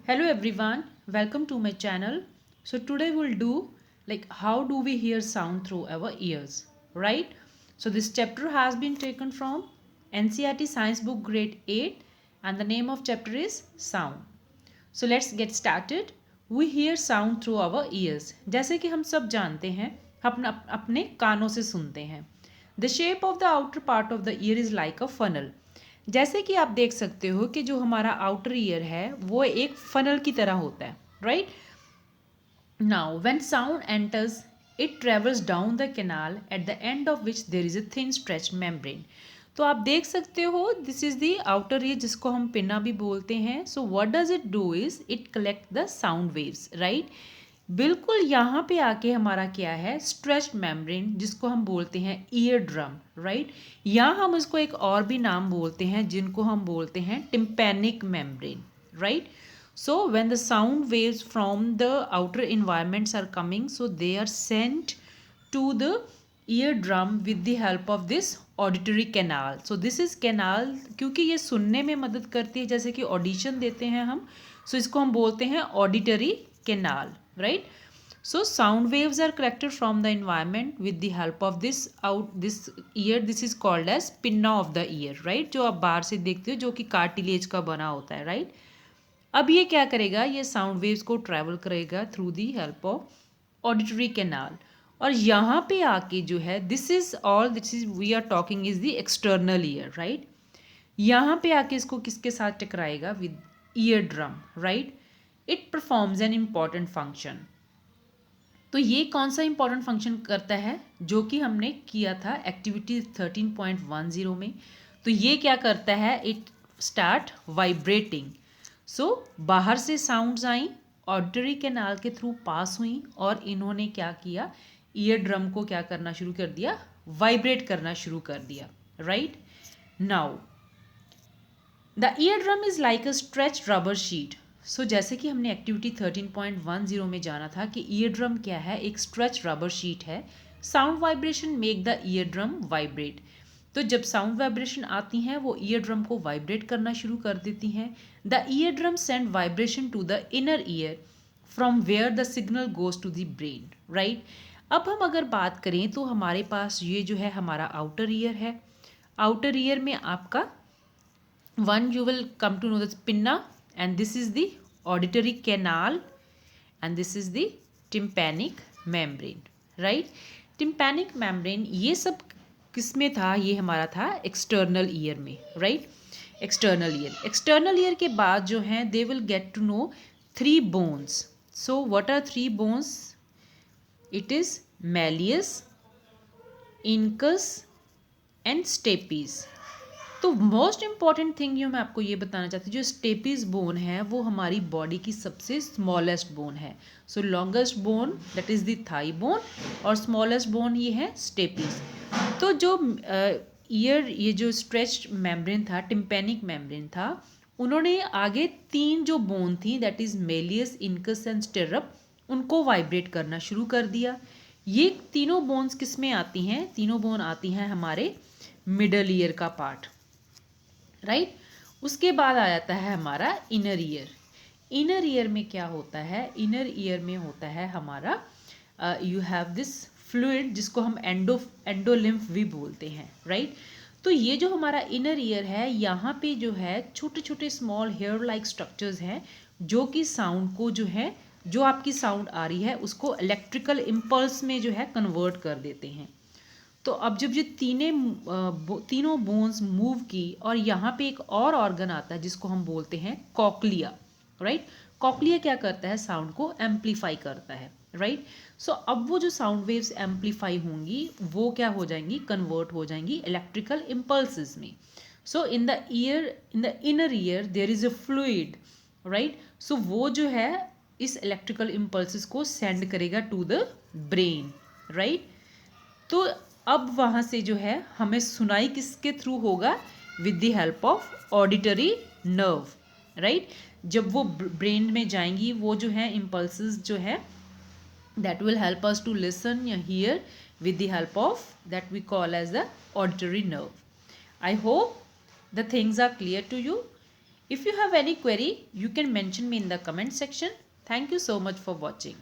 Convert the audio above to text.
Hello everyone, welcome to my channel. So today we'll do like how do we hear sound through our ears, right? So this chapter has been taken from NCERT Science Book Grade 8 and the name of chapter is Sound. So let's get started. We hear sound through our ears. जैसे कि हम सब जानते हैं अपने कानों से सुनते हैं. The shape of the outer part of the ear is like a funnel. जैसे कि आप देख सकते हो कि जो हमारा आउटर ईयर है वो एक फनल की तरह होता है, right? Now when sound enters it travels down the canal at the end of which there is a thin stretched membrane. तो आप देख सकते हो this is the outer ear जिसको हम पिन्ना भी बोलते हैं. So what does it do is it collect the sound waves, right? बिल्कुल यहाँ पे आके हमारा क्या है, स्ट्रेच्ड मेम्ब्रेन जिसको हम बोलते हैं ईयर ड्रम, राइट? यहाँ हम इसको एक और भी नाम बोलते हैं जिनको हम बोलते हैं tympanic membrane, right? So when the sound waves from the outer environments are coming, so they are sent to the year drum with the help of this auditory canal. So this is canal क्योंकि ये सुनने में मदद करती है, जैसे कि audition देते हैं हम, सो इसको हम बोलते हैं auditory canal, right? So sound waves are collected from the environment with the help of this ear. This is called as pinna of the ear, right? जो आप बाहर से देखते हो जो कि कार्टिलेज का बना होता है, right? अब ये क्या करेगा, ये साउंड वेव्स को ट्रैवल करेगा through the help of auditory canal. और यहाँ पे आके जो है this is we are talking is the external ear, right? यहाँ पे आके इसको किसके साथ टकराएगा, with eardrum, right? It performs an important function. तो ये कौन सा इम्पॉर्टेंट फंक्शन करता है जो कि हमने किया था एक्टिविटी 13.10 में. तो ये क्या करता है, इट स्टार्ट वाइब्रेटिंग. सो बाहर से साउंड्स आई, ऑडिटरी कैनाल के थ्रू पास हुई और इन्होंने क्या किया, ईयर ड्रम को क्या करना शुरू कर दिया, वाइब्रेट करना शुरू कर दिया, right? Now the ear drum is like a stretched rubber sheet. So जैसे कि हमने एक्टिविटी 13.10 में जाना था कि ईयर ड्रम क्या है, एक स्ट्रेच रबर शीट है. Sound vibration make the ear drum vibrate. तो जब साउंड वाइब्रेशन आती हैं वो ईयर ड्रम को वाइब्रेट करना शुरू कर देती हैं. The year drum send vibration to the inner ear from where the signal goes to the brain, right? अब हम अगर बात करें तो हमारे पास ये जो है हमारा आउटर ईयर है. आउटर ईयर में आपका one you will come to know the pinna, and this is the auditory canal, and this is the tympanic membrane, right? Tympanic membrane ये सब किस में था, ये हमारा था एक्सटर्नल ईयर में, राइट? एक्सटर्नल ईयर के बाद जो हैं they will get to know three bones. So what are three bones? It is malleus, incus and stapes. तो मोस्ट इंपॉर्टेंट थिंग जो मैं आपको ये बताना चाहती हूँ, जो स्टेपीज बोन है वो हमारी बॉडी की सबसे स्मॉलेस्ट बोन है. So longest bone that is the thigh bone और स्मॉलेस्ट बोन ये है स्टेपीज. तो जो ईयर ये जो स्ट्रेच्ड मेम्ब्रेन था, टिम्पैनिक मेम्ब्रेन था, उन्होंने आगे तीन जो बोन थी that is malleus, incus and stirrup, उनको वाइब्रेट करना शुरू कर दिया. ये तीनों बोन्स किस में आती हैं, तीनों बोन आती हैं हमारे मिडल ईयर का पार्ट, राइट? उसके बाद आ जाता है हमारा इनर ईयर. इनर ईयर में क्या होता है, इनर ईयर में होता है हमारा यू हैव दिस फ्लूइड जिसको हम एंडोलिम्फ भी बोलते हैं, राइट? तो ये जो हमारा इनर ईयर है यहाँ पे जो है छोटे छोटे स्मॉल हेयर लाइक स्ट्रक्चर्स हैं जो कि साउंड को जो है, जो आपकी साउंड आ रही है उसको इलेक्ट्रिकल इम्पल्स में जो है कन्वर्ट कर देते हैं. तो अब जब ये तीनों बोन्स मूव की और यहाँ पे एक और ऑर्गन आता है जिसको हम बोलते हैं कॉक्लिया, राइट? कॉक्लिया क्या करता है, साउंड को एम्पलीफाई करता है, राइट? सो अब वो जो साउंड वेव्स एम्पलीफाई होंगी वो क्या हो जाएंगी, कन्वर्ट हो जाएंगी इलेक्ट्रिकल इम्पल्सेस में. So in the inner ear there is a fluid, right? So वो जो है इस इलेक्ट्रिकल इम्पल्सेस को सेंड करेगा टू द ब्रेन, राइट? तो अब वहाँ से जो है हमें सुनाई किसके थ्रू होगा, with the help of auditory nerve, right? जब वो ब्रेन में जाएंगी वो जो है इम्पल्सेस जो है that will help us to listen या hear with the help of that we call as the auditory nerve. I hope the things are clear to you. If you have any query, you can mention me in the comment section. Thank you so much for watching.